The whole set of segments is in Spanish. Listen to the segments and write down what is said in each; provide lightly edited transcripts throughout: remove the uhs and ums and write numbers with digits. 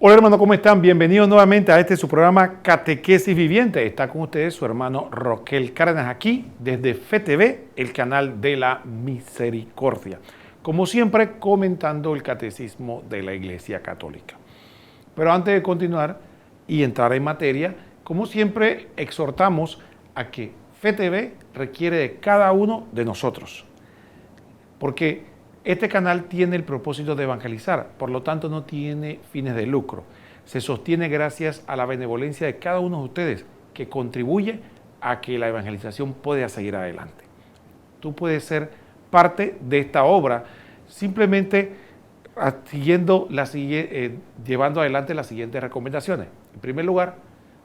Hola hermano, ¿cómo están? Bienvenidos nuevamente a su programa Catequesis Viviente. Está con ustedes su hermano Roquel Cárdenas aquí desde FETV, el canal de la misericordia. Como siempre, comentando el catecismo de la Iglesia Católica. Pero antes de continuar y entrar en materia, como siempre, exhortamos a que FETV requiere de cada uno de nosotros. Porque este canal tiene el propósito de evangelizar, por lo tanto no tiene fines de lucro. Se sostiene gracias a la benevolencia de cada uno de ustedes, que contribuye a que la evangelización pueda seguir adelante. Tú puedes ser parte de esta obra simplemente llevando adelante las siguientes recomendaciones. En primer lugar,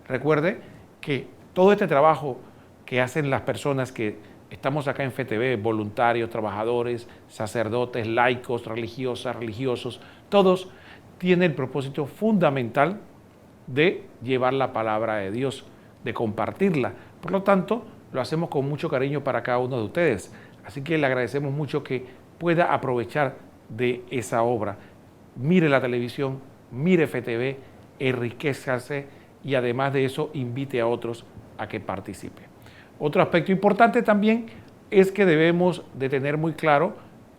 recuerde que todo este trabajo que hacen las personas que estamos acá en FETV, voluntarios, trabajadores, sacerdotes, laicos, religiosas, religiosos, todos tienen el propósito fundamental de llevar la palabra de Dios, de compartirla. Por lo tanto, lo hacemos con mucho cariño para cada uno de ustedes. Así que le agradecemos mucho que pueda aprovechar de esa obra. Mire la televisión, mire FETV, enriquezcase y además de eso invite a otros a que participen. Otro aspecto importante también es que debemos de tener muy claro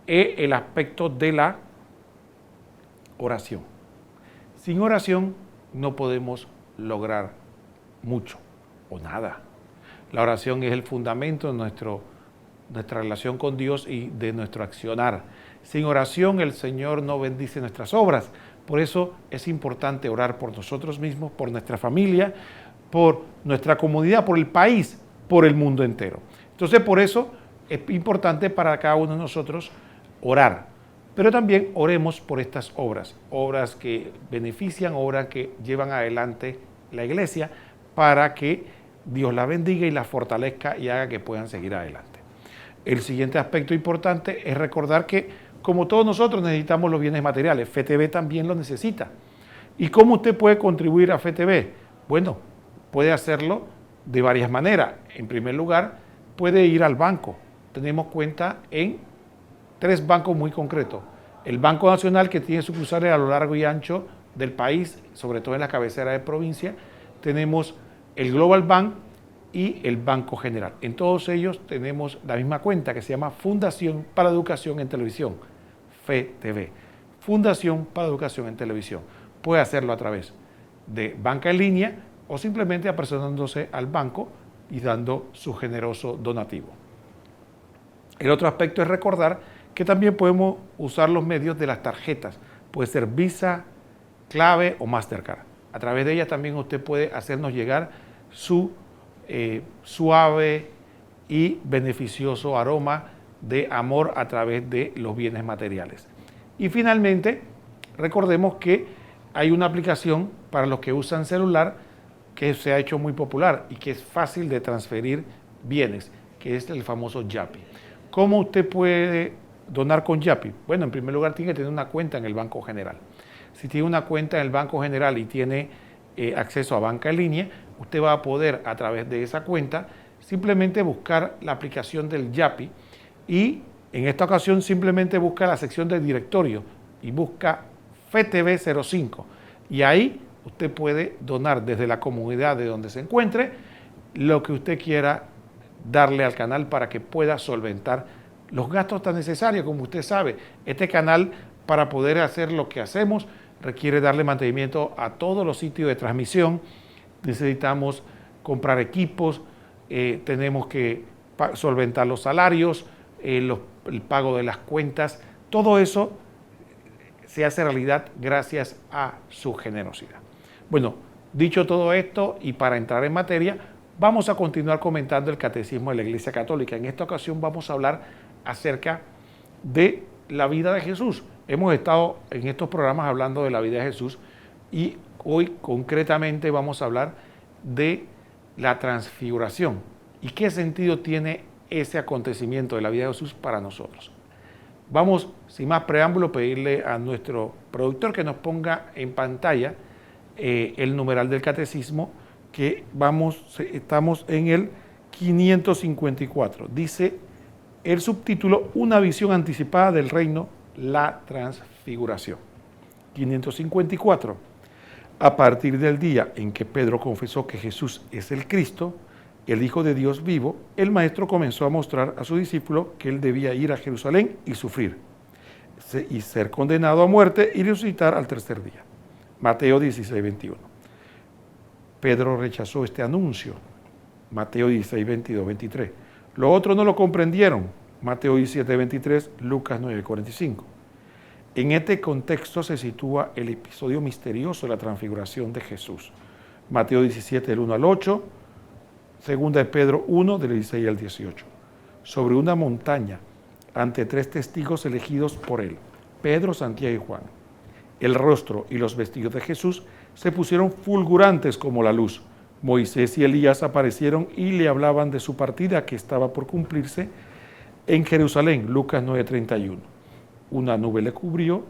el aspecto de la oración. Sin oración no podemos lograr mucho o nada. La oración es el fundamento de nuestra relación con Dios y de nuestro accionar. Sin oración el Señor no bendice nuestras obras. Por eso es importante orar por nosotros mismos, por nuestra familia, por nuestra comunidad, por el país, por el mundo entero. Entonces, por eso es importante para cada uno de nosotros orar. Pero también oremos por estas obras que benefician, obras que llevan adelante la iglesia para que Dios la bendiga y la fortalezca y haga que puedan seguir adelante. El siguiente aspecto importante es recordar que, como todos nosotros necesitamos los bienes materiales, FETV también lo necesita. ¿Y cómo usted puede contribuir a FETV? Bueno, puede hacerlo de varias maneras. En primer lugar, puede ir al banco. Tenemos cuenta en 3 bancos muy concretos. El Banco Nacional, que tiene sucursales a lo largo y ancho del país, sobre todo en la cabecera de provincia. Tenemos el Global Bank y el Banco General. En todos ellos tenemos la misma cuenta que se llama Fundación para Educación en Televisión, FETV. Fundación para Educación en Televisión. Puede hacerlo a través de banca en línea o simplemente apersonándose al banco y dando su generoso donativo. El otro aspecto es recordar que también podemos usar los medios de las tarjetas. Puede ser Visa, Clave o Mastercard. A través de ellas también usted puede hacernos llegar su suave y beneficioso aroma de amor a través de los bienes materiales. Y finalmente, recordemos que hay una aplicación para los que usan celular que se ha hecho muy popular y que es fácil de transferir bienes, que es el famoso Yapi. ¿Cómo usted puede donar con Yapi? Bueno, en primer lugar tiene que tener una cuenta en el Banco General. Si tiene una cuenta en el Banco General y tiene acceso a banca en línea, usted va a poder a través de esa cuenta simplemente buscar la aplicación del Yapi y en esta ocasión simplemente busca la sección del directorio y busca FETV05 y ahí usted puede donar desde la comunidad de donde se encuentre lo que usted quiera darle al canal para que pueda solventar los gastos tan necesarios. Como usted sabe, este canal, para poder hacer lo que hacemos, requiere darle mantenimiento a todos los sitios de transmisión. Necesitamos comprar equipos, tenemos que solventar los salarios, el pago de las cuentas. Todo eso se hace realidad gracias a su generosidad. Bueno, dicho todo esto y para entrar en materia, vamos a continuar comentando el Catecismo de la Iglesia Católica. En esta ocasión vamos a hablar acerca de la vida de Jesús. Hemos estado en estos programas hablando de la vida de Jesús y hoy concretamente vamos a hablar de la transfiguración y qué sentido tiene ese acontecimiento de la vida de Jesús para nosotros. Vamos, sin más preámbulo, pedirle a nuestro productor que nos ponga en pantalla el numeral del catecismo, que estamos en el 554. Dice el subtítulo: Una visión anticipada del reino, la transfiguración. 554. A partir del día en que Pedro confesó que Jesús es el Cristo, el Hijo de Dios vivo, el Maestro comenzó a mostrar a su discípulo que él debía ir a Jerusalén y sufrir, y ser condenado a muerte y resucitar al tercer día. Mateo 16, 21. Pedro rechazó este anuncio. Mateo 16, 22, 23. Los otros no lo comprendieron. Mateo 17, 23, Lucas 9, 45. En este contexto se sitúa el episodio misterioso de la transfiguración de Jesús. Mateo 17, del 1 al 8, segunda de Pedro 1, del 16 al 18. Sobre una montaña, ante 3 testigos elegidos por él, Pedro, Santiago y Juan. El rostro y los vestidos de Jesús se pusieron fulgurantes como la luz. Moisés y Elías aparecieron y le hablaban de su partida que estaba por cumplirse en Jerusalén. Lucas 9:31. Una nube le cubrió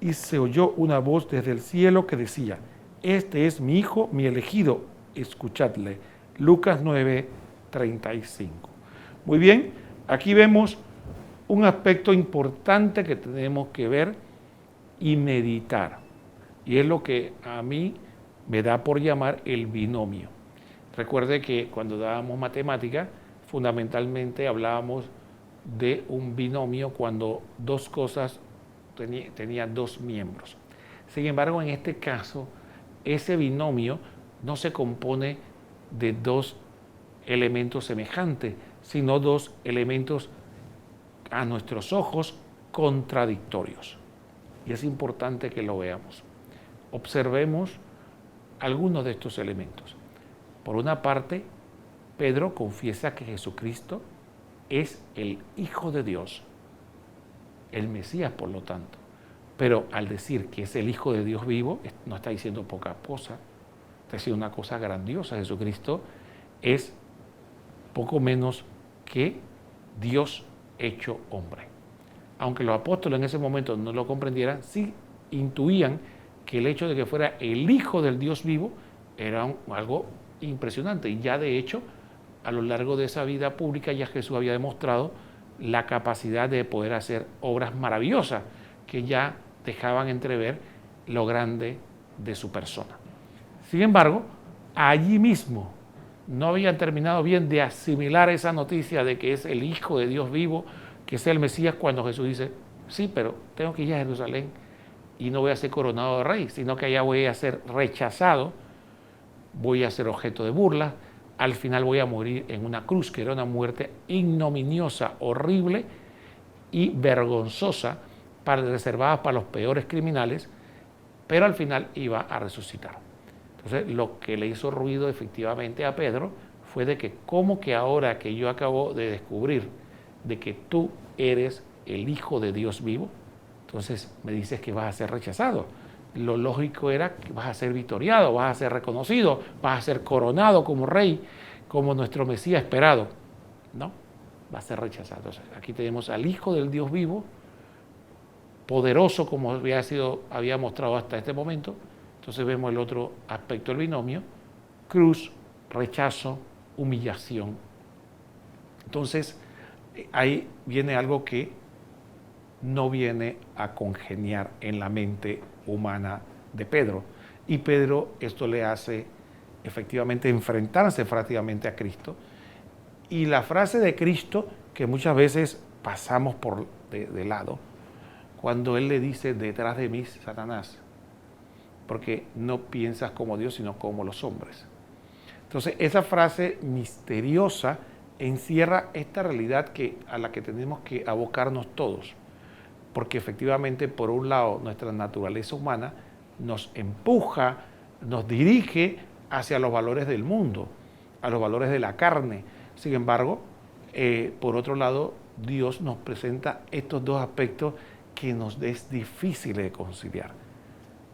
y se oyó una voz desde el cielo que decía: este es mi hijo, mi elegido, escuchadle. Lucas 9:35. Muy bien, aquí vemos un aspecto importante que tenemos que ver y meditar. Y es lo que a mí me da por llamar el binomio. Recuerde que cuando dábamos matemática, fundamentalmente hablábamos de un binomio cuando dos cosas tenían 2 miembros. Sin embargo, en este caso, ese binomio no se compone de 2 elementos semejantes, sino 2 elementos a nuestros ojos contradictorios. Y es importante que lo veamos. Observemos algunos de estos elementos. Por una parte, Pedro confiesa que Jesucristo es el Hijo de Dios, el Mesías, por lo tanto. Pero al decir que es el Hijo de Dios vivo, no está diciendo poca cosa, está diciendo una cosa grandiosa. Jesucristo es poco menos que Dios hecho hombre. Aunque los apóstoles en ese momento no lo comprendieran, sí intuían que el hecho de que fuera el Hijo del Dios vivo era algo impresionante. Y ya de hecho, a lo largo de esa vida pública, ya Jesús había demostrado la capacidad de poder hacer obras maravillosas que ya dejaban entrever lo grande de su persona. Sin embargo, allí mismo no habían terminado bien de asimilar esa noticia de que es el Hijo de Dios vivo, que es el Mesías, cuando Jesús dice: sí, pero tengo que ir a Jerusalén y no voy a ser coronado de rey, sino que allá voy a ser rechazado, voy a ser objeto de burla, al final voy a morir en una cruz, que era una muerte ignominiosa, horrible y vergonzosa, reservada para los peores criminales, pero al final iba a resucitar. Entonces, lo que le hizo ruido efectivamente a Pedro fue de que, ¿cómo que ahora que yo acabo de descubrir de que tú eres el Hijo de Dios vivo, entonces me dices que vas a ser rechazado? Lo lógico era que vas a ser victoriado, vas a ser reconocido, vas a ser coronado como rey, como nuestro Mesías esperado. No, va a ser rechazado. Entonces, aquí tenemos al Hijo del Dios vivo, poderoso como había mostrado hasta este momento. Entonces vemos el otro aspecto del binomio: cruz, rechazo, humillación. Entonces, ahí viene algo que no viene a congeniar en la mente humana de Pedro. Y Pedro esto le hace efectivamente enfrentarse prácticamente a Cristo. Y la frase de Cristo, que muchas veces pasamos por de lado, cuando Él le dice: detrás de mí, Satanás, porque no piensas como Dios, sino como los hombres. Entonces, esa frase misteriosa encierra esta realidad a la que tenemos que abocarnos todos, porque efectivamente, por un lado, nuestra naturaleza humana nos empuja, nos dirige hacia los valores del mundo, a los valores de la carne. Sin embargo, por otro lado, Dios nos presenta estos 2 aspectos que nos es difícil de conciliar.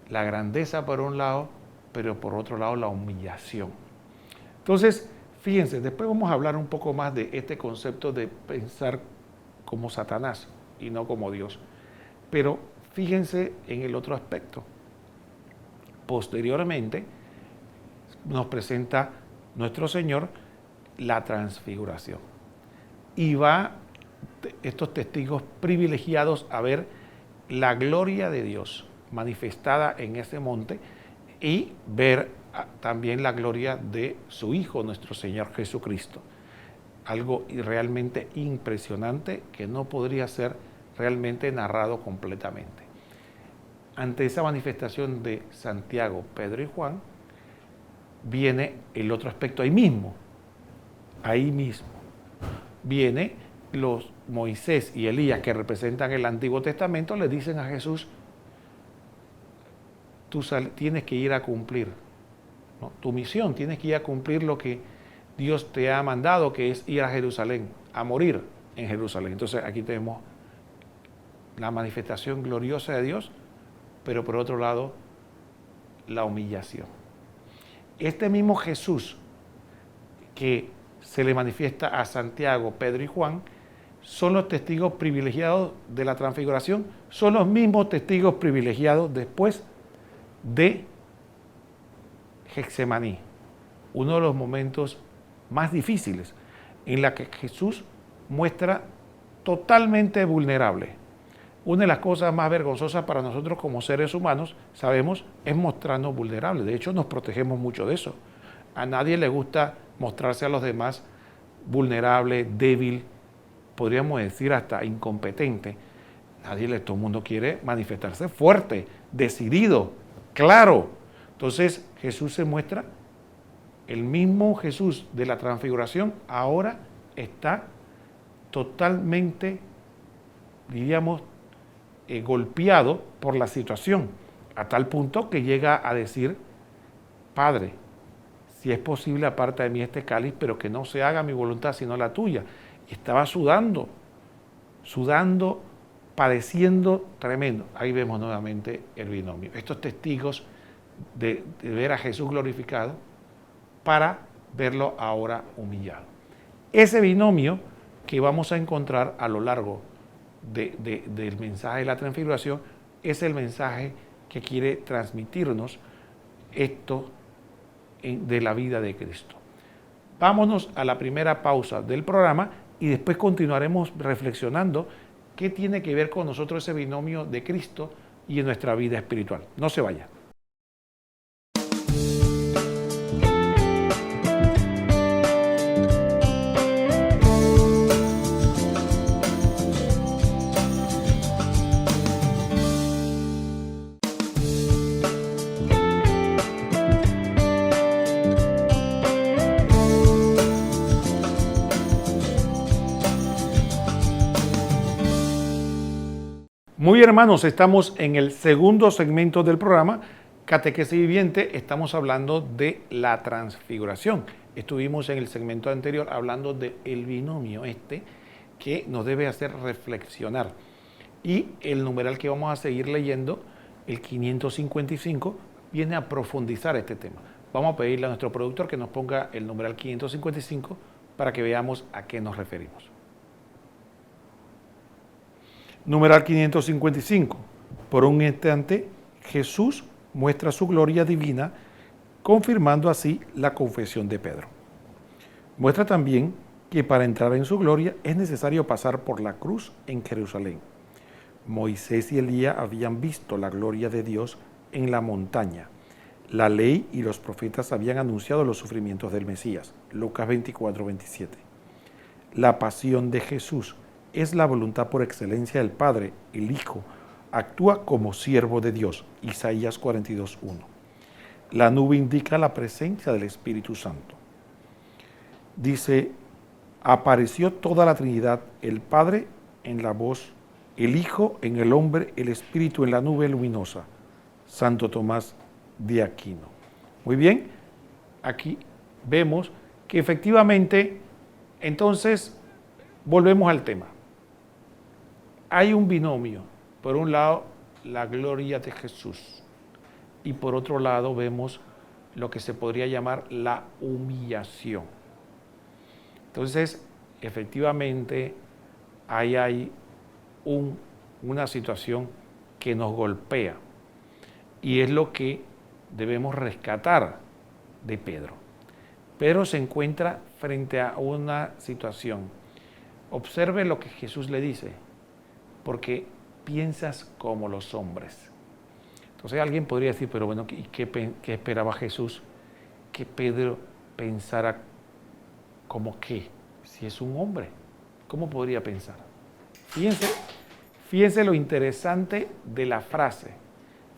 La grandeza por un lado, pero por otro lado la humillación. Entonces, fíjense, después vamos a hablar un poco más de este concepto de pensar como Satanás y no como Dios. Pero fíjense en el otro aspecto. Posteriormente nos presenta nuestro Señor la transfiguración. Y va estos testigos privilegiados a ver la gloria de Dios manifestada en ese monte, y ver también la gloria de su Hijo, nuestro Señor Jesucristo. Algo realmente impresionante que no podría ser realmente narrado completamente. Ante esa manifestación de Santiago, Pedro y Juan, viene el otro aspecto ahí mismo. Viene los Moisés y Elías, que representan el Antiguo Testamento, le dicen a Jesús: tú tienes que ir a cumplir, ¿no?, tu misión, tienes que ir a cumplir lo que Dios te ha mandado, que es ir a Jerusalén, a morir en Jerusalén. Entonces aquí tenemos la manifestación gloriosa de Dios, pero por otro lado, la humillación. Este mismo Jesús que se le manifiesta a Santiago, Pedro y Juan, son los testigos privilegiados de la transfiguración, son los mismos testigos privilegiados después de Getsemaní, uno de los momentos más difíciles en la que Jesús muestra totalmente vulnerable. Una de las cosas más vergonzosas para nosotros como seres humanos, sabemos, es mostrarnos vulnerables. De hecho, nos protegemos mucho de eso. A nadie le gusta mostrarse a los demás vulnerable, débil, podríamos decir hasta incompetente. Todo el mundo quiere manifestarse fuerte, decidido, claro. Entonces Jesús se muestra, el mismo Jesús de la transfiguración ahora está totalmente, diríamos, golpeado por la situación, a tal punto que llega a decir: Padre, si es posible, aparta de mí este cáliz, pero que no se haga mi voluntad sino la tuya. Y estaba sudando, padeciendo tremendo. Ahí vemos nuevamente el binomio. Estos testigos de ver a Jesús glorificado para verlo ahora humillado. Ese binomio que vamos a encontrar a lo largo del mensaje de la transfiguración es el mensaje que quiere transmitirnos esto de la vida de Cristo. Vámonos a la primera pausa del programa y después continuaremos reflexionando qué tiene que ver con nosotros ese binomio de Cristo y en nuestra vida espiritual. No se vaya. Muy bien, hermanos, estamos en el segundo segmento del programa, Catequesis Viviente. Estamos hablando de la transfiguración. Estuvimos en el segmento anterior hablando del binomio que nos debe hacer reflexionar. Y el numeral que vamos a seguir leyendo, el 555, viene a profundizar este tema. Vamos a pedirle a nuestro productor que nos ponga el numeral 555 para que veamos a qué nos referimos. Numeral 555. Por un instante, Jesús muestra su gloria divina, confirmando así la confesión de Pedro. Muestra también que para entrar en su gloria es necesario pasar por la cruz en Jerusalén. Moisés y Elías habían visto la gloria de Dios en la montaña. La ley y los profetas habían anunciado los sufrimientos del Mesías. Lucas 24:27. La pasión de Jesús es la voluntad por excelencia del Padre. El Hijo actúa como siervo de Dios. Isaías 42:1. La nube indica la presencia del Espíritu Santo. Dice: apareció toda la Trinidad, el Padre en la voz, el Hijo en el hombre, el Espíritu en la nube luminosa. Santo Tomás de Aquino. Muy bien, aquí vemos que efectivamente, entonces, volvemos al tema. Hay un binomio, por un lado la gloria de Jesús y por otro lado vemos lo que se podría llamar la humillación. Entonces, efectivamente, ahí hay una situación que nos golpea y es lo que debemos rescatar de Pedro. Pedro se encuentra frente a una situación. Observe lo que Jesús le dice: porque piensas como los hombres. Entonces alguien podría decir, pero bueno, ¿y qué esperaba Jesús? Que Pedro pensara como que, si es un hombre, ¿cómo podría pensar? Fíjense lo interesante de la frase,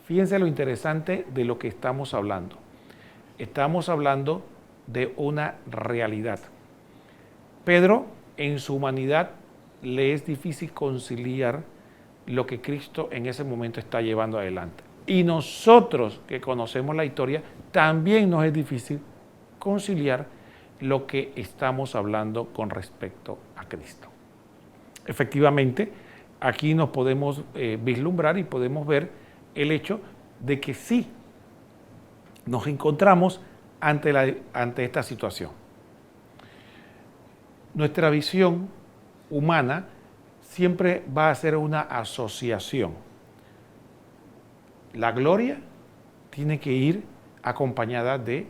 fíjense lo interesante de lo que estamos hablando. Estamos hablando de una realidad. Pedro, en su humanidad, le es difícil conciliar lo que Cristo en ese momento está llevando adelante. Y nosotros que conocemos la historia, también nos es difícil conciliar lo que estamos hablando con respecto a Cristo. Efectivamente, aquí nos podemos vislumbrar y podemos ver el hecho de que sí nos encontramos ante esta situación. Nuestra visión humana siempre va a ser una asociación. La gloria tiene que ir acompañada de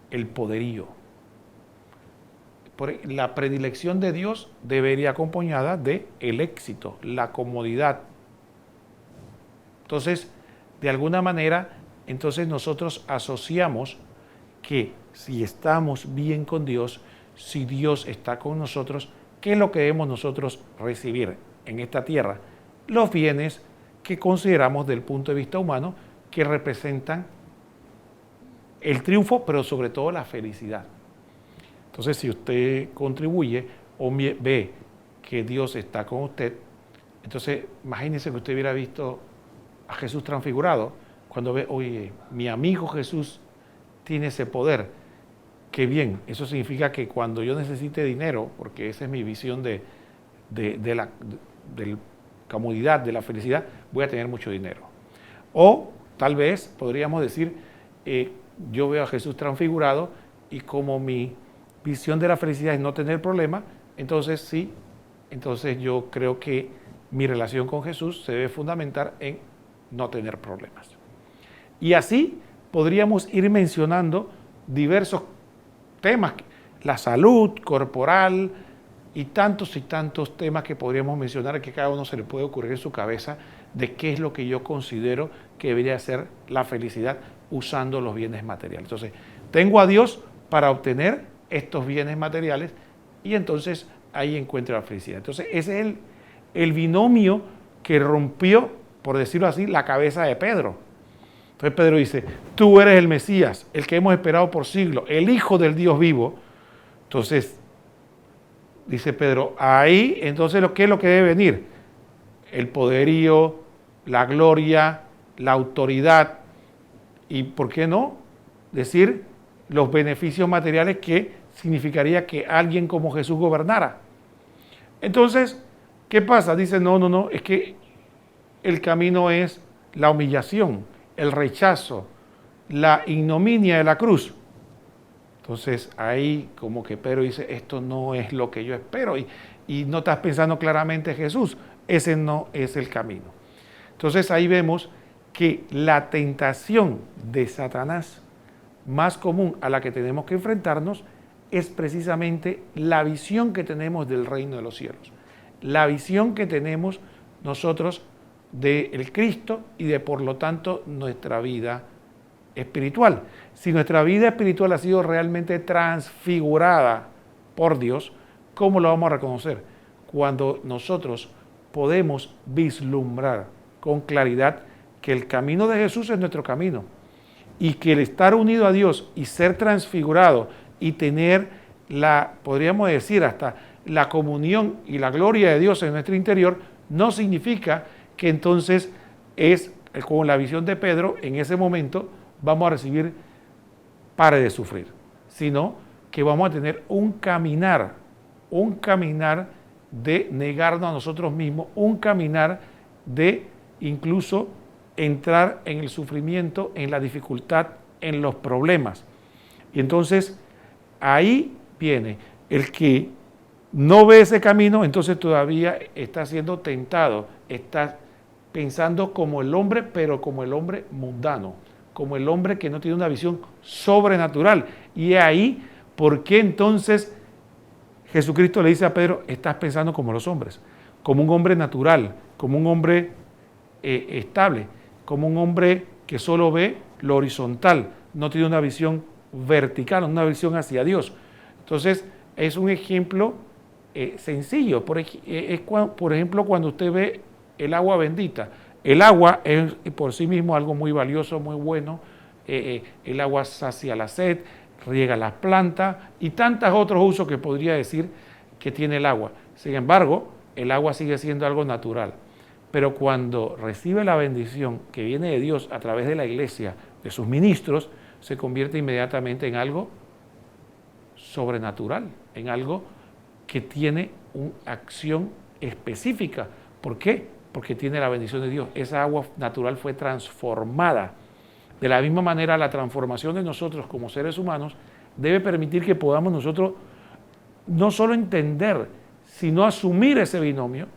el poderío. La predilección de Dios debería acompañada de el éxito, la comodidad. Entonces, de alguna manera, entonces nosotros asociamos que si estamos bien con Dios, si Dios está con nosotros, ¿qué es lo que debemos nosotros recibir en esta tierra? Los bienes que consideramos del punto de vista humano que representan el triunfo, pero sobre todo la felicidad. Entonces, si usted contribuye o ve que Dios está con usted, entonces imagínese que usted hubiera visto a Jesús transfigurado, cuando ve, oye, mi amigo Jesús tiene ese poder. Qué bien, eso significa que cuando yo necesite dinero, porque esa es mi visión de la comodidad, de la felicidad, voy a tener mucho dinero. O tal vez podríamos decir, yo veo a Jesús transfigurado y como mi visión de la felicidad es no tener problemas, entonces sí, entonces yo creo que mi relación con Jesús se debe fundamentar en no tener problemas. Y así podríamos ir mencionando diversos temas, la salud corporal y tantos temas que podríamos mencionar, que cada uno se le puede ocurrir en su cabeza de qué es lo que yo considero que debería ser la felicidad usando los bienes materiales. Entonces, tengo a Dios para obtener estos bienes materiales y entonces ahí encuentro la felicidad. Entonces, ese es el binomio que rompió, por decirlo así, la cabeza de Pedro. Entonces Pedro dice, tú eres el Mesías, el que hemos esperado por siglos, el Hijo del Dios vivo. Entonces, dice Pedro, ahí, entonces, ¿qué es lo que debe venir? El poderío, la gloria, la autoridad y, ¿por qué no?, decir los beneficios materiales que significaría que alguien como Jesús gobernara. Entonces, ¿qué pasa? Dice, no, es que el camino es la humillación, el rechazo, la ignominia de la cruz. Entonces ahí como que Pedro dice, esto no es lo que yo espero y no estás pensando claramente en Jesús, ese no es el camino. Entonces ahí vemos que la tentación de Satanás más común a la que tenemos que enfrentarnos es precisamente la visión que tenemos del reino de los cielos, la visión que tenemos nosotros del Cristo y de, por lo tanto, nuestra vida espiritual. Si nuestra vida espiritual ha sido realmente transfigurada por Dios, ¿cómo lo vamos a reconocer? Cuando nosotros podemos vislumbrar con claridad que el camino de Jesús es nuestro camino y que el estar unido a Dios y ser transfigurado y tener podríamos decir, hasta la comunión y la gloria de Dios en nuestro interior, no significa que entonces es, con la visión de Pedro, en ese momento vamos a recibir pare de sufrir, sino que vamos a tener un caminar de negarnos a nosotros mismos, un caminar de incluso entrar en el sufrimiento, en la dificultad, en los problemas. Y entonces ahí viene el que no ve ese camino, entonces todavía está siendo tentado, está pensando como el hombre, pero como el hombre mundano, como el hombre que no tiene una visión sobrenatural. Y ahí, ¿por qué entonces Jesucristo le dice a Pedro, estás pensando como los hombres? Como un hombre natural, como un hombre estable, como un hombre que solo ve lo horizontal, no tiene una visión vertical, una visión hacia Dios. Entonces, es un ejemplo sencillo. Por ejemplo, cuando usted ve el agua bendita, el agua es por sí mismo algo muy valioso, muy bueno. El agua sacia la sed, riega las plantas y tantos otros usos que podría decir que tiene el agua. Sin embargo, el agua sigue siendo algo natural. Pero cuando recibe la bendición que viene de Dios a través de la iglesia, de sus ministros, se convierte inmediatamente en algo sobrenatural, en algo que tiene una acción específica. ¿Por qué? Porque tiene la bendición de Dios. Esa agua natural fue transformada. De la misma manera, la transformación de nosotros como seres humanos debe permitir que podamos nosotros no solo entender, sino asumir ese binomio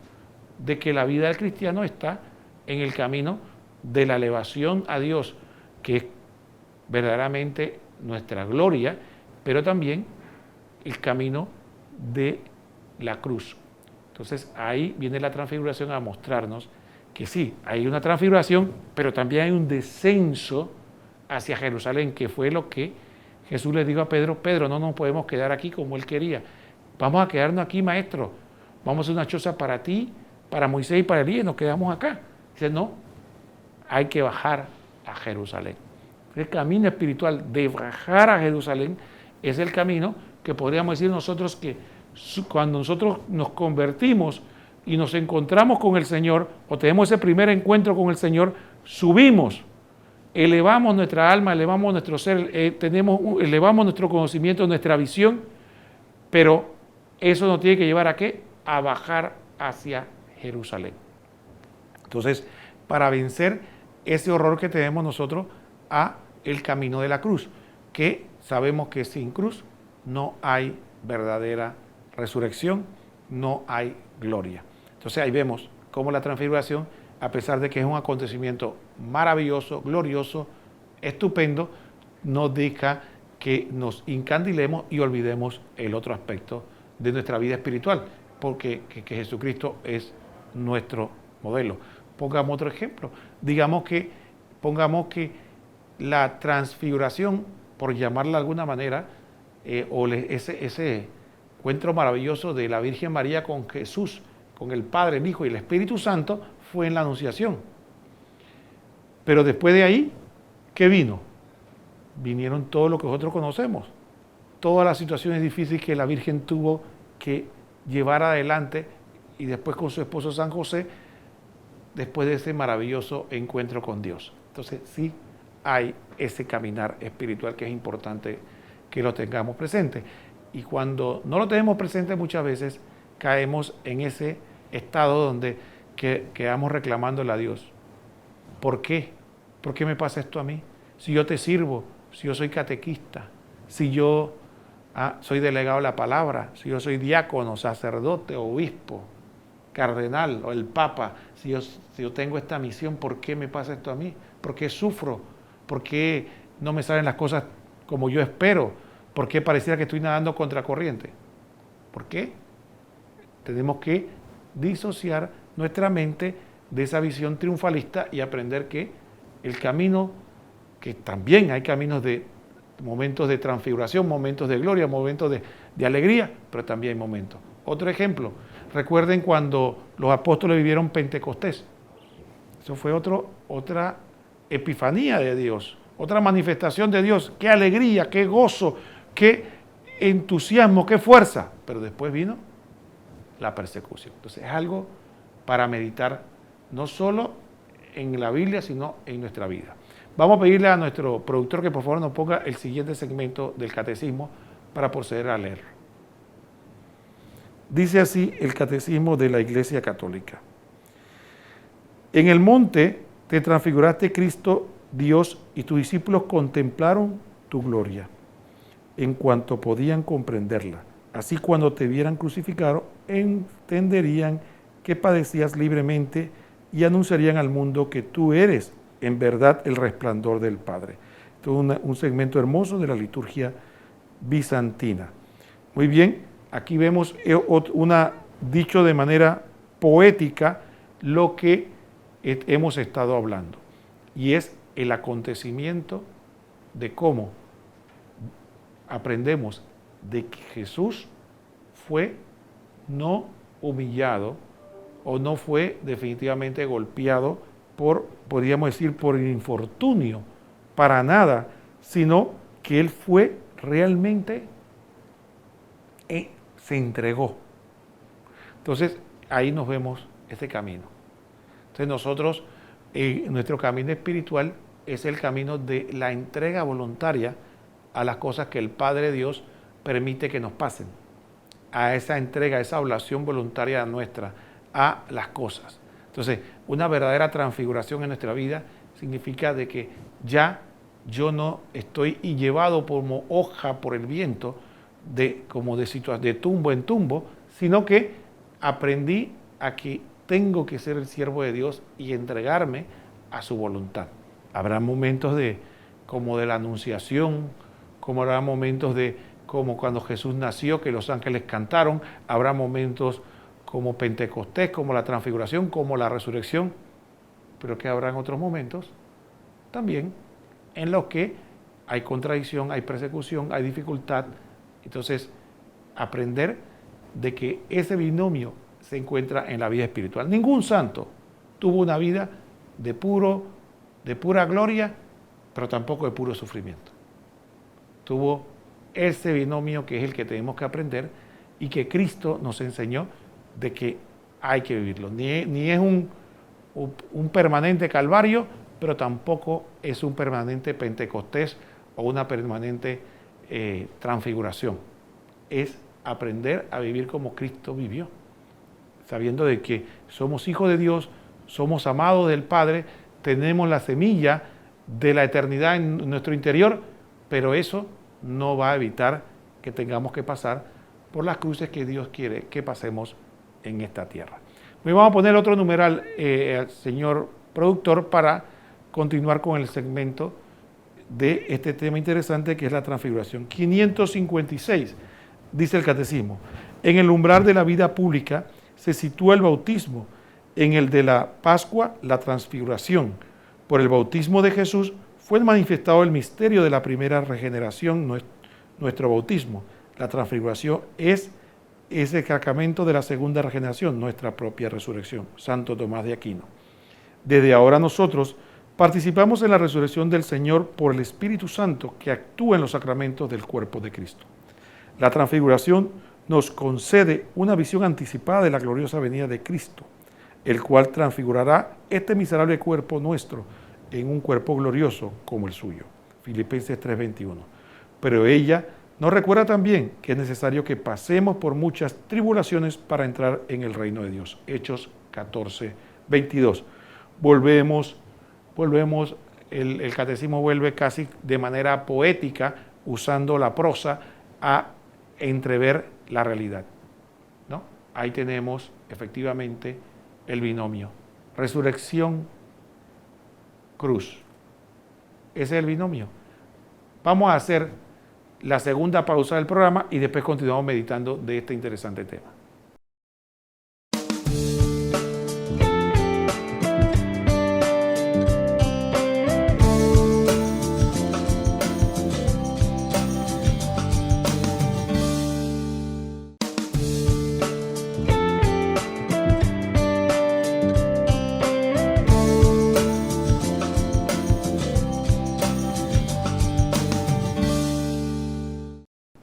de que la vida del cristiano está en el camino de la elevación a Dios, que es verdaderamente nuestra gloria, pero también el camino de la cruz. Entonces ahí viene la transfiguración a mostrarnos que sí, hay una transfiguración, pero también hay un descenso hacia Jerusalén, que fue lo que Jesús le dijo a Pedro: Pedro, no nos podemos quedar aquí como él quería, vamos a quedarnos aquí, maestro, vamos a hacer una choza para ti, para Moisés y para Elías, nos quedamos acá. Dice, no, hay que bajar a Jerusalén. El camino espiritual de bajar a Jerusalén es el camino que podríamos decir nosotros que cuando nosotros nos convertimos y nos encontramos con el Señor, o tenemos ese primer encuentro con el Señor, subimos, elevamos nuestra alma, elevamos nuestro ser, elevamos nuestro conocimiento, nuestra visión, pero eso nos tiene que llevar ¿a qué? A bajar hacia Jerusalén. Entonces, para vencer ese horror que tenemos nosotros a el camino de la cruz, que sabemos que sin cruz no hay verdadera resurrección, no hay gloria. Entonces ahí vemos cómo la transfiguración, a pesar de que es un acontecimiento maravilloso, glorioso, estupendo, nos deja que nos encandilemos y olvidemos el otro aspecto de nuestra vida espiritual, porque que Jesucristo es nuestro modelo. Pongamos otro ejemplo. Pongamos que la transfiguración, por llamarla de alguna manera, ese encuentro maravilloso de la Virgen María con Jesús, con el Padre, el Hijo y el Espíritu Santo, fue en la Anunciación. Pero después de ahí, ¿qué vino? Vinieron todo lo que nosotros conocemos, todas las situaciones difíciles que la Virgen tuvo que llevar adelante, y después con su esposo San José, después de ese maravilloso encuentro con Dios. Entonces sí hay ese caminar espiritual que es importante que lo tengamos presente. Y cuando no lo tenemos presente, muchas veces caemos en ese estado donde quedamos reclamándole a Dios. ¿Por qué? ¿Por qué me pasa esto a mí? Si yo te sirvo, si yo soy catequista, si yo soy delegado de la palabra, si yo soy diácono, sacerdote, obispo, cardenal o el papa, si yo tengo esta misión, ¿por qué me pasa esto a mí? ¿Por qué sufro? ¿Por qué no me salen las cosas como yo espero? ¿Por qué pareciera que estoy nadando contra corriente? ¿Por qué? Tenemos que disociar nuestra mente de esa visión triunfalista y aprender que el camino, que también hay caminos de momentos de transfiguración, momentos de gloria, momentos de alegría, pero también hay momentos. Otro ejemplo, recuerden cuando los apóstoles vivieron Pentecostés. Eso fue otra epifanía de Dios, otra manifestación de Dios. Qué alegría, qué gozo, qué entusiasmo, qué fuerza. Pero después vino la persecución. Entonces es algo para meditar no solo en la Biblia, sino en nuestra vida. Vamos a pedirle a nuestro productor que por favor nos ponga el siguiente segmento del catecismo para proceder a leer. Dice así el catecismo de la Iglesia Católica. En el monte te transfiguraste, Cristo, Dios, y tus discípulos contemplaron tu gloria, en cuanto podían comprenderla. Así cuando te vieran crucificado, entenderían que padecías libremente y anunciarían al mundo que tú eres en verdad el resplandor del Padre. Esto es un segmento hermoso de la liturgia bizantina. Muy bien, aquí vemos dicho de manera poética lo que hemos estado hablando, y es el acontecimiento de cómo aprendemos de que Jesús fue no humillado o no fue definitivamente golpeado podríamos decir, por el infortunio, para nada, sino que Él fue realmente, se entregó. Entonces, ahí nos vemos este camino. Entonces nosotros, nuestro camino espiritual es el camino de la entrega voluntaria a las cosas que el Padre Dios permite que nos pasen, a esa entrega, a esa oblación voluntaria nuestra a las cosas. Entonces, una verdadera transfiguración en nuestra vida significa de que ya yo no estoy llevado como hoja por el viento, de tumbo en tumbo, sino que aprendí a que tengo que ser el siervo de Dios y entregarme a su voluntad. Habrá momentos como de la anunciación, como habrá momentos como cuando Jesús nació, que los ángeles cantaron, habrá momentos como Pentecostés, como la transfiguración, como la resurrección, pero que habrán otros momentos también en los que hay contradicción, hay persecución, hay dificultad. Entonces, aprender de que ese binomio se encuentra en la vida espiritual. Ningún santo tuvo una vida de pura gloria, pero tampoco de puro sufrimiento. Tuvo ese binomio que es el que tenemos que aprender y que Cristo nos enseñó de que hay que vivirlo. Ni es un permanente calvario, pero tampoco es un permanente Pentecostés o una permanente transfiguración. Es aprender a vivir como Cristo vivió, sabiendo de que somos hijos de Dios, somos amados del Padre, tenemos la semilla de la eternidad en nuestro interior, pero eso no va a evitar que tengamos que pasar por las cruces que Dios quiere que pasemos en esta tierra. Hoy vamos a poner otro numeral al señor productor para continuar con el segmento de este tema interesante que es la transfiguración. 556, dice el catecismo: en el umbral de la vida pública se sitúa el bautismo, en el de la Pascua la transfiguración. Por el bautismo de Jesús fue manifestado el misterio de la primera regeneración, nuestro bautismo. La transfiguración es ese sacramento de la segunda regeneración, nuestra propia resurrección. Santo Tomás de Aquino. Desde ahora nosotros participamos en la resurrección del Señor por el Espíritu Santo que actúa en los sacramentos del cuerpo de Cristo. La transfiguración nos concede una visión anticipada de la gloriosa venida de Cristo, el cual transfigurará este miserable cuerpo nuestro en un cuerpo glorioso como el suyo. Filipenses 3:21. Pero ella nos recuerda también que es necesario que pasemos por muchas tribulaciones para entrar en el reino de Dios. Hechos 14:22. Volvemos, el catecismo vuelve casi de manera poética, usando la prosa, a entrever la realidad, ¿no? Ahí tenemos efectivamente el binomio. Resurrección, cruz. Ese es el binomio. Vamos a hacer la segunda pausa del programa y después continuamos meditando de este interesante tema.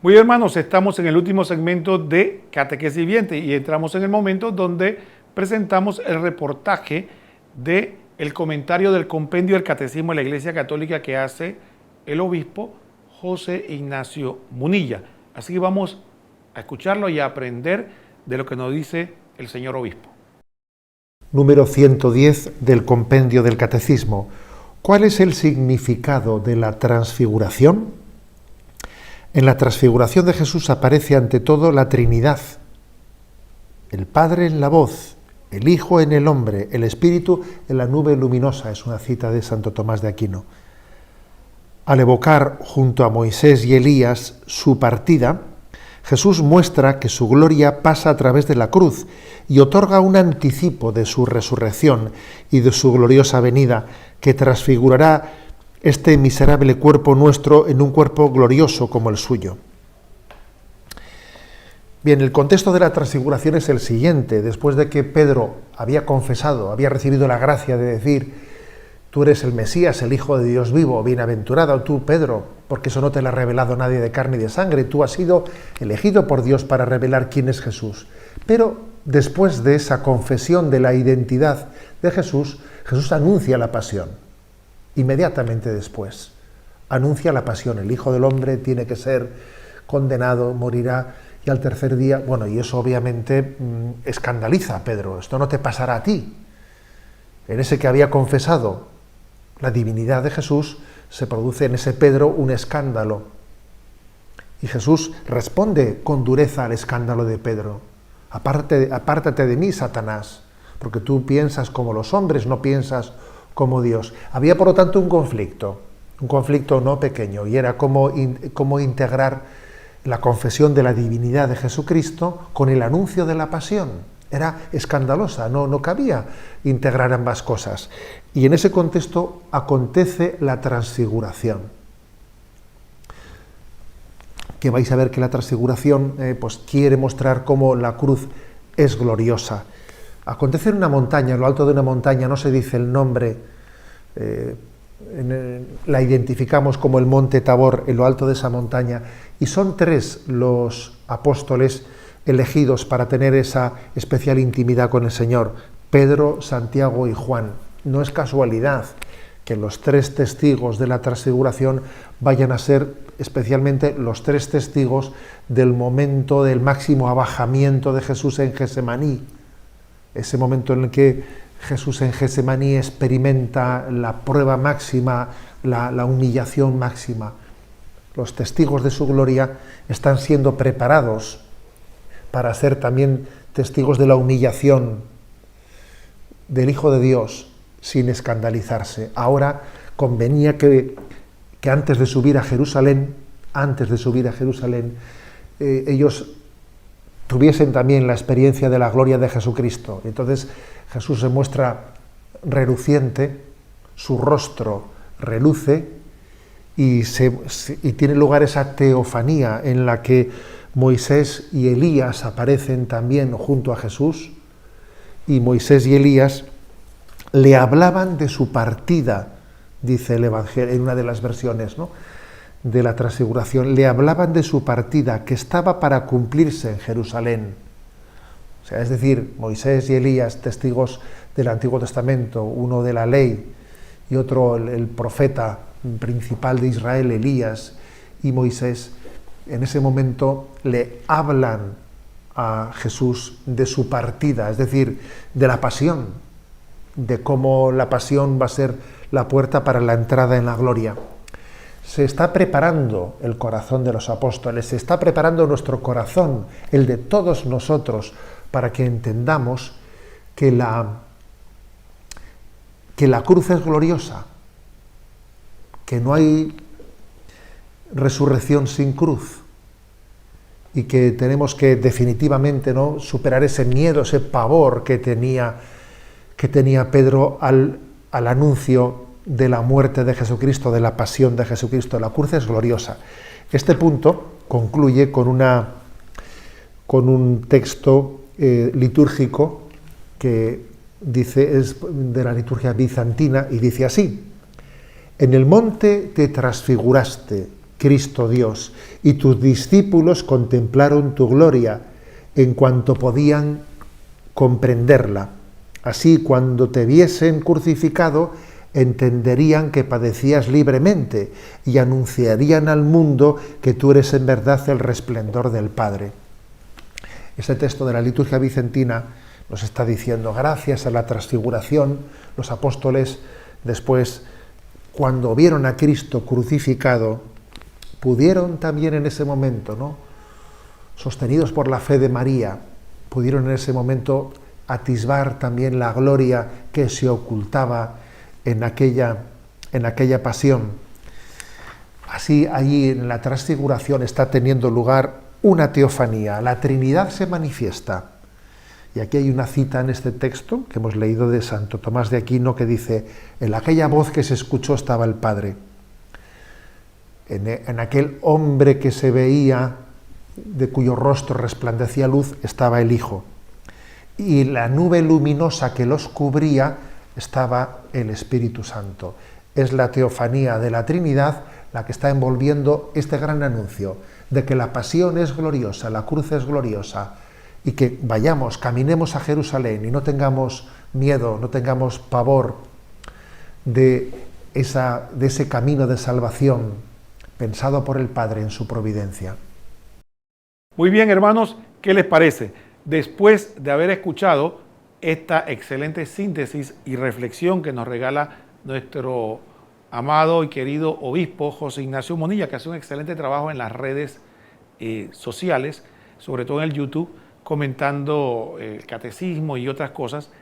Muy bien, hermanos, estamos en el último segmento de Catequesis Viviente y entramos en el momento donde presentamos el reportaje del comentario del compendio del Catecismo de la Iglesia Católica que hace el obispo José Ignacio Munilla. Así que vamos a escucharlo y a aprender de lo que nos dice el señor obispo. Número 110 del compendio del Catecismo. ¿Cuál es el significado de la transfiguración? En la transfiguración de Jesús aparece ante todo la Trinidad, el Padre en la voz, el Hijo en el hombre, el Espíritu en la nube luminosa, es una cita de Santo Tomás de Aquino. Al evocar junto a Moisés y Elías su partida, Jesús muestra que su gloria pasa a través de la cruz y otorga un anticipo de su resurrección y de su gloriosa venida que transfigurará este miserable cuerpo nuestro en un cuerpo glorioso como el suyo. Bien, el contexto de la transfiguración es el siguiente. Después de que Pedro había confesado, había recibido la gracia de decir: tú eres el Mesías, el Hijo de Dios vivo, bienaventurado tú, Pedro, porque eso no te lo ha revelado nadie de carne y de sangre, tú has sido elegido por Dios para revelar quién es Jesús. Pero después de esa confesión de la identidad de Jesús, Jesús anuncia la pasión. Inmediatamente después, anuncia la pasión. El Hijo del Hombre tiene que ser condenado, morirá, y al tercer día, bueno, y eso obviamente escandaliza a Pedro. Esto no te pasará a ti. En ese que había confesado la divinidad de Jesús, se produce en ese Pedro un escándalo. Y Jesús responde con dureza al escándalo de Pedro. Apártate de mí, Satanás, porque tú piensas como los hombres, no piensas como Dios. Había, por lo tanto, un conflicto no pequeño, y era cómo integrar la confesión de la divinidad de Jesucristo con el anuncio de la pasión. Era escandalosa, no cabía integrar ambas cosas. Y en ese contexto acontece la transfiguración. Que vais a ver que la transfiguración pues quiere mostrar cómo la cruz es gloriosa. Acontece en una montaña, en lo alto de una montaña, no se dice el nombre, la identificamos como el monte Tabor, en lo alto de esa montaña, y son 3 los apóstoles elegidos para tener esa especial intimidad con el Señor: Pedro, Santiago y Juan. No es casualidad que los 3 testigos de la transfiguración vayan a ser especialmente los 3 testigos del momento del máximo abajamiento de Jesús en Getsemaní, ese momento en el que Jesús en Getsemaní experimenta la prueba máxima, la humillación máxima. Los testigos de su gloria están siendo preparados para ser también testigos de la humillación del Hijo de Dios sin escandalizarse. Ahora convenía que antes de subir a Jerusalén, ellos tuviesen también la experiencia de la gloria de Jesucristo. Entonces Jesús se muestra reluciente, su rostro reluce, y tiene lugar esa teofanía en la que Moisés y Elías aparecen también junto a Jesús, y Moisés y Elías le hablaban de su partida, dice el Evangelio, en una de las versiones, ¿no?, de la transfiguración, le hablaban de su partida, que estaba para cumplirse en Jerusalén. O sea, es decir, Moisés y Elías, testigos del Antiguo Testamento, uno de la ley y otro el profeta principal de Israel, Elías y Moisés, en ese momento le hablan a Jesús de su partida, es decir, de la pasión, de cómo la pasión va a ser la puerta para la entrada en la gloria. Se está preparando el corazón de los apóstoles, se está preparando nuestro corazón, el de todos nosotros, para que entendamos que la cruz es gloriosa, que no hay resurrección sin cruz, y que tenemos que definitivamente, ¿no?, superar ese miedo, ese pavor que tenía Pedro al anuncio de la muerte de Jesucristo, de la pasión de Jesucristo. La cruz es gloriosa. Este punto concluye con un texto litúrgico que dice, es de la liturgia bizantina, y dice así: en el monte te transfiguraste, Cristo Dios, y tus discípulos contemplaron tu gloria en cuanto podían comprenderla. Así, cuando te viesen crucificado, entenderían que padecías libremente y anunciarían al mundo que tú eres en verdad el resplendor del Padre. Este texto de la liturgia bizantina nos está diciendo, gracias a la transfiguración, los apóstoles después, cuando vieron a Cristo crucificado, pudieron también en ese momento, ¿no?, sostenidos por la fe de María, pudieron en ese momento atisbar también la gloria que se ocultaba en aquella pasión. Así, allí en la transfiguración está teniendo lugar una teofanía, la Trinidad se manifiesta. Y aquí hay una cita en este texto que hemos leído de Santo Tomás de Aquino que dice, en aquella voz que se escuchó estaba el Padre. en aquel hombre que se veía, de cuyo rostro resplandecía luz, estaba el Hijo. Y la nube luminosa que los cubría estaba el Espíritu Santo. Es la teofanía de la Trinidad la que está envolviendo este gran anuncio de que la pasión es gloriosa, la cruz es gloriosa, y que vayamos, caminemos a Jerusalén y no tengamos miedo, no tengamos pavor de ese camino de salvación pensado por el Padre en su providencia. Muy bien, hermanos, ¿qué les parece? Después de haber escuchado esta excelente síntesis y reflexión que nos regala nuestro amado y querido obispo José Ignacio Monilla, que hace un excelente trabajo en las redes sociales, sobre todo en el YouTube, comentando el catecismo y otras cosas,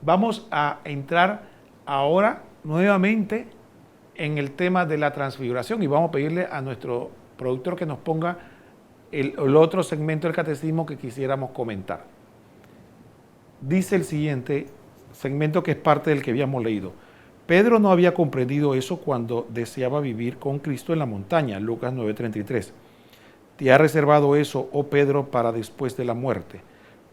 vamos a entrar ahora nuevamente en el tema de la transfiguración y vamos a pedirle a nuestro productor que nos ponga el otro segmento del catecismo que quisiéramos comentar. Dice el siguiente segmento, que es parte del que habíamos leído. Pedro no había comprendido eso cuando deseaba vivir con Cristo en la montaña, Lucas 9:33. Te ha reservado eso, oh Pedro, para después de la muerte.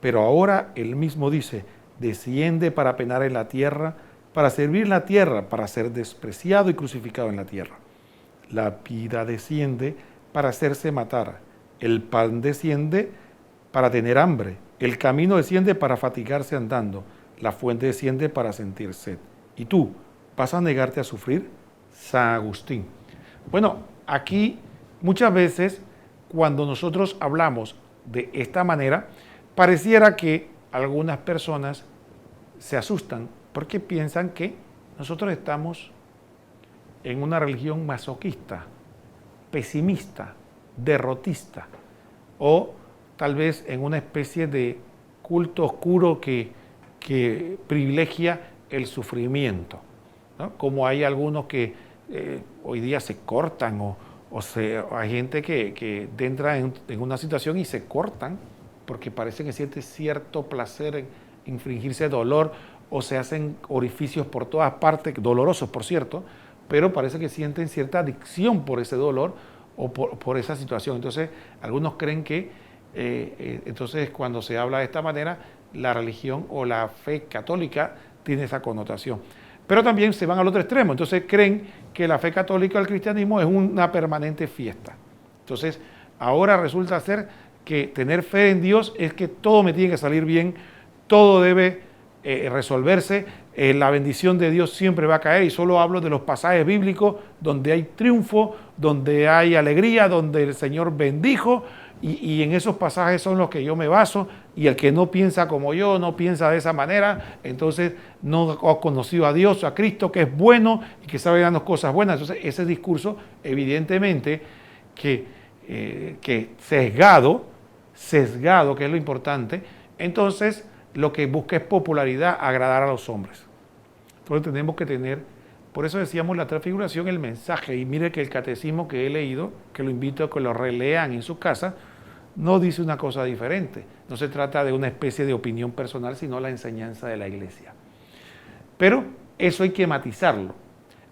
Pero ahora él mismo dice, desciende para penar en la tierra, para servir la tierra, para ser despreciado y crucificado en la tierra. La vida desciende para hacerse matar. El pan desciende para tener hambre. El camino desciende para fatigarse andando. La fuente desciende para sentir sed. ¿Y tú vas a negarte a sufrir? San Agustín. Bueno, aquí muchas veces cuando nosotros hablamos de esta manera, pareciera que algunas personas se asustan porque piensan que nosotros estamos en una religión masoquista, pesimista, derrotista, o tal vez en una especie de culto oscuro que privilegia el sufrimiento, ¿no? Como hay algunos que hoy día se cortan o hay gente que entra en una situación y se cortan porque parece que siente cierto placer en infligirse dolor, o se hacen orificios por todas partes, dolorosos por cierto, pero parece que sienten cierta adicción por ese dolor o por esa situación. Entonces, algunos creen que entonces cuando se habla de esta manera, la religión o la fe católica tiene esa connotación. Pero también se van al otro extremo, entonces creen que la fe católica o el cristianismo es una permanente fiesta. Entonces, ahora resulta ser que tener fe en Dios es que todo me tiene que salir bien, todo debe resolverse, la bendición de Dios siempre va a caer, y solo hablo de los pasajes bíblicos donde hay triunfo, donde hay alegría, donde el Señor bendijo, y en esos pasajes son los que yo me baso, y el que no piensa como yo, no piensa de esa manera, entonces no ha conocido a Dios, a Cristo, que es bueno y que sabe darnos cosas buenas. Entonces ese discurso evidentemente que sesgado, que es lo importante, entonces lo que busca es popularidad, agradar a los hombres. Entonces tenemos que tener, por eso decíamos la transfiguración, el mensaje, y mire que el catecismo que he leído, que lo invito a que lo relean en su casa, no dice una cosa diferente. No se trata de una especie de opinión personal, sino la enseñanza de la Iglesia. Pero eso hay que matizarlo.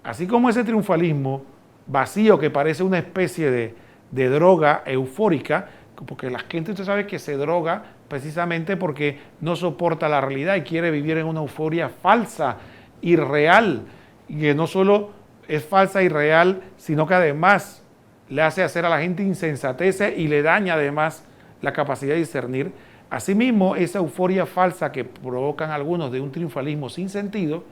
Así como ese triunfalismo vacío que parece una especie de droga eufórica, porque la gente, usted sabe que se droga precisamente porque no soporta la realidad y quiere vivir en una euforia falsa, irreal, y que no solo es falsa y real, sino que además le hace hacer a la gente insensatez y le daña además la capacidad de discernir. Asimismo, esa euforia falsa que provocan algunos de un triunfalismo sin sentido,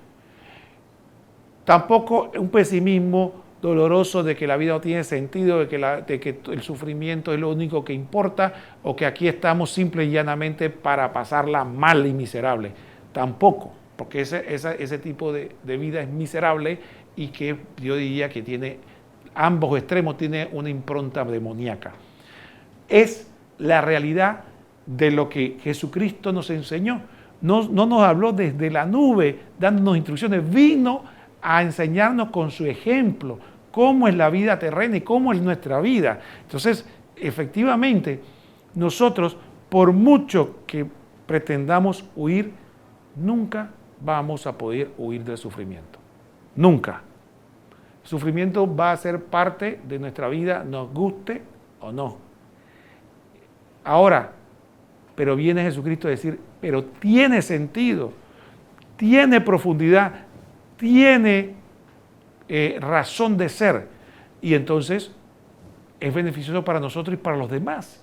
tampoco un pesimismo doloroso de que la vida no tiene sentido, de que el sufrimiento es lo único que importa, o que aquí estamos simple y llanamente para pasarla mal y miserable. Tampoco, porque ese tipo de vida es miserable y que yo diría que tiene ambos extremos, tiene una impronta demoníaca. Es la realidad de lo que Jesucristo nos enseñó. No nos habló desde la nube dándonos instrucciones, vino a enseñarnos con su ejemplo cómo es la vida terrena y cómo es nuestra vida. Entonces, efectivamente, nosotros, por mucho que pretendamos huir, nunca vamos a poder huir del sufrimiento. Nunca. El sufrimiento va a ser parte de nuestra vida, nos guste o no. Ahora, pero viene Jesucristo a decir, pero tiene sentido, tiene profundidad, tiene razón de ser. Y entonces es beneficioso para nosotros y para los demás.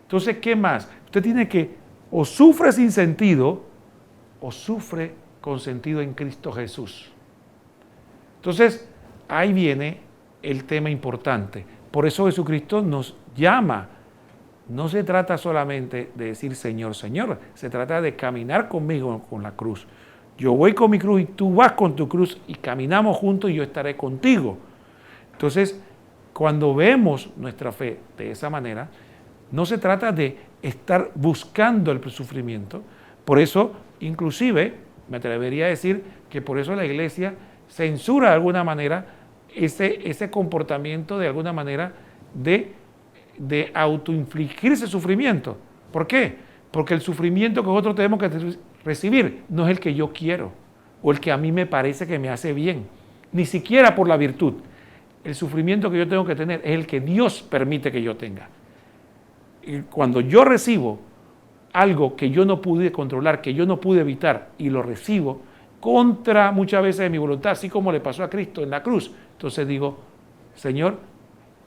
Entonces, ¿qué más? Usted tiene que o sufre sin sentido o sufre con sentido en Cristo Jesús. Entonces, ahí viene el tema importante. Por eso Jesucristo nos llama. No se trata solamente de decir Señor, Señor. Se trata de caminar conmigo con la cruz. Yo voy con mi cruz y tú vas con tu cruz y caminamos juntos y yo estaré contigo. Entonces, cuando vemos nuestra fe de esa manera, no se trata de estar buscando el sufrimiento. Por eso, inclusive, me atrevería a decir que por eso la Iglesia censura de alguna manera ese comportamiento de alguna manera de autoinfligirse sufrimiento. ¿Por qué? Porque el sufrimiento que nosotros tenemos que recibir no es el que yo quiero o el que a mí me parece que me hace bien, ni siquiera por la virtud. El sufrimiento que yo tengo que tener es el que Dios permite que yo tenga. Y cuando yo recibo algo que yo no pude controlar, que yo no pude evitar, y lo recibo contra muchas veces de mi voluntad, así como le pasó a Cristo en la cruz, entonces digo, Señor,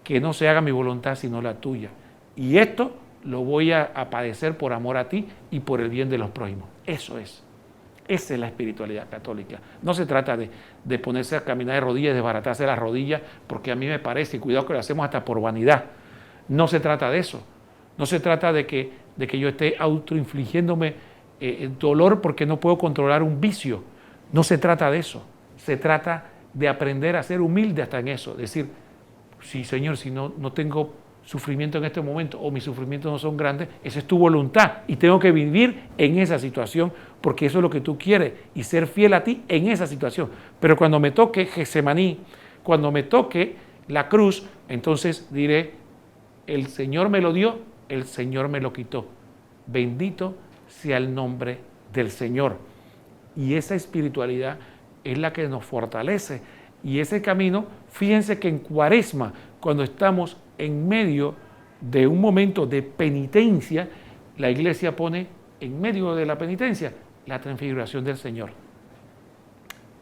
que no se haga mi voluntad sino la tuya. Y esto lo voy a padecer por amor a ti y por el bien de los prójimos. Eso es. Esa es la espiritualidad católica. No se trata de ponerse a caminar de rodillas y desbaratarse las rodillas porque a mí me parece, y cuidado que lo hacemos hasta por vanidad. No se trata de eso. No se trata de que yo esté autoinfligiéndome dolor porque no puedo controlar un vicio. No se trata de eso. Se trata de aprender a ser humilde hasta en eso. Decir, sí, Señor, si no tengo sufrimiento en este momento o mis sufrimientos no son grandes, esa es tu voluntad y tengo que vivir en esa situación porque eso es lo que tú quieres y ser fiel a ti en esa situación. Pero cuando me toque Getsemaní, cuando me toque la cruz, entonces diré, el Señor me lo dio, el Señor me lo quitó. Bendito sea el nombre del Señor. Y esa espiritualidad es la que nos fortalece. Y ese camino, fíjense que en Cuaresma, cuando estamos en medio de un momento de penitencia, la Iglesia pone en medio de la penitencia la transfiguración del Señor,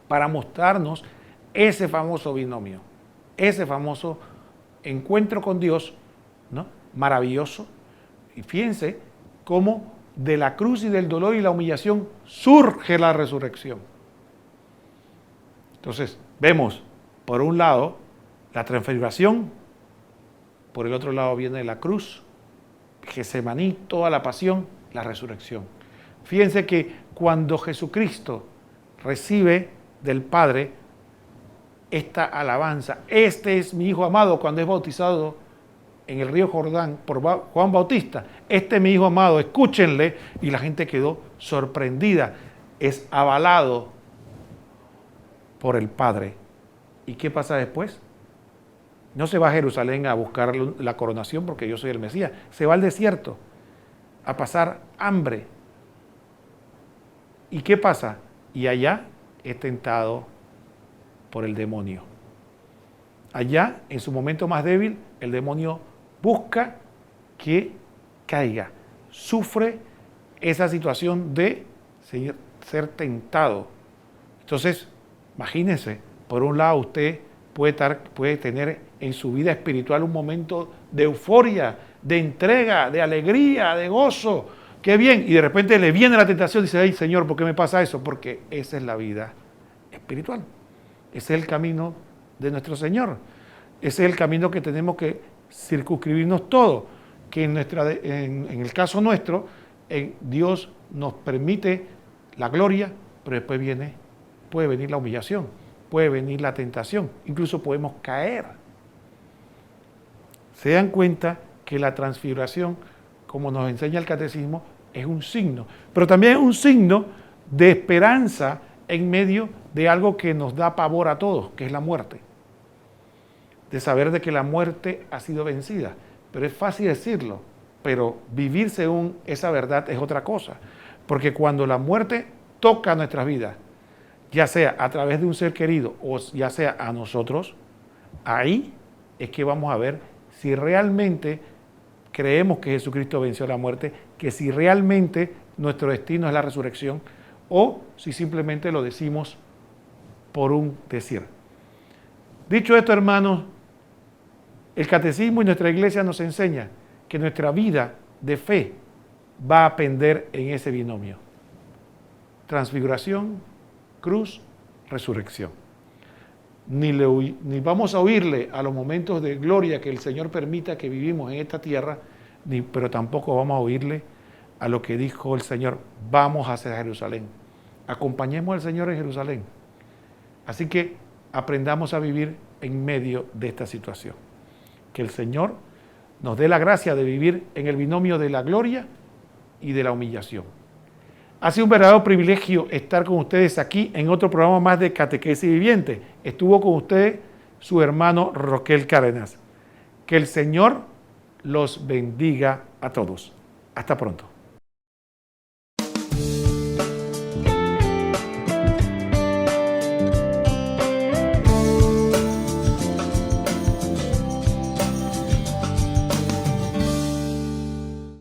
para mostrarnos ese famoso binomio, ese famoso encuentro con Dios, ¿no? Maravilloso. Y fíjense cómo de la cruz y del dolor y la humillación surge la resurrección. Entonces, vemos, por un lado, la transfiguración, por el otro lado viene la cruz, Getsemaní, toda la pasión, la resurrección. Fíjense que cuando Jesucristo recibe del Padre esta alabanza, este es mi Hijo amado, cuando es bautizado en el río Jordán por Juan Bautista, este es mi Hijo amado, escúchenle, y la gente quedó sorprendida, es avalado por el Padre. ¿Y qué pasa después? No se va a Jerusalén a buscar la coronación porque yo soy el Mesías, se va al desierto a pasar hambre. ¿Y qué pasa? Y allá es tentado por el demonio. Allá, en su momento más débil, el demonio busca que caiga, sufre esa situación de ser tentado. Entonces, imagínense, por un lado usted puede tener en su vida espiritual un momento de euforia, de entrega, de alegría, de gozo. ¡Qué bien! Y de repente le viene la tentación y dice, ¡ay, Señor, ¿por qué me pasa eso? Porque esa es la vida espiritual. Ese es el camino de nuestro Señor. Ese es el camino que tenemos que circunscribirnos todos. Que en el caso nuestro, Dios nos permite la gloria, pero después puede venir la humillación, puede venir la tentación, incluso podemos caer. Se dan cuenta que la transfiguración, como nos enseña el catecismo, es un signo, pero también es un signo de esperanza en medio de algo que nos da pavor a todos, que es la muerte. De saber de que la muerte ha sido vencida. Pero es fácil decirlo, pero vivir según esa verdad es otra cosa. Porque cuando la muerte toca nuestras vidas, ya sea a través de un ser querido o ya sea a nosotros, ahí es que vamos a ver si realmente creemos que Jesucristo venció la muerte, que si realmente nuestro destino es la resurrección o si simplemente lo decimos por un decir. Dicho esto, hermanos, el catecismo y nuestra iglesia nos enseña que nuestra vida de fe va a pender en ese binomio. Transfiguración, cruz, resurrección. Ni vamos a oírle a los momentos de gloria que el Señor permita que vivimos en esta tierra, pero tampoco vamos a oírle a lo que dijo el Señor, vamos hacia Jerusalén. Acompañemos al Señor en Jerusalén. Así que aprendamos a vivir en medio de esta situación. Que el Señor nos dé la gracia de vivir en el binomio de la gloria y de la humillación. Ha sido un verdadero privilegio estar con ustedes aquí en otro programa más de Catequesis Viviente. Estuvo con ustedes su hermano Roquel Cárdenas. Que el Señor los bendiga a todos. Hasta pronto.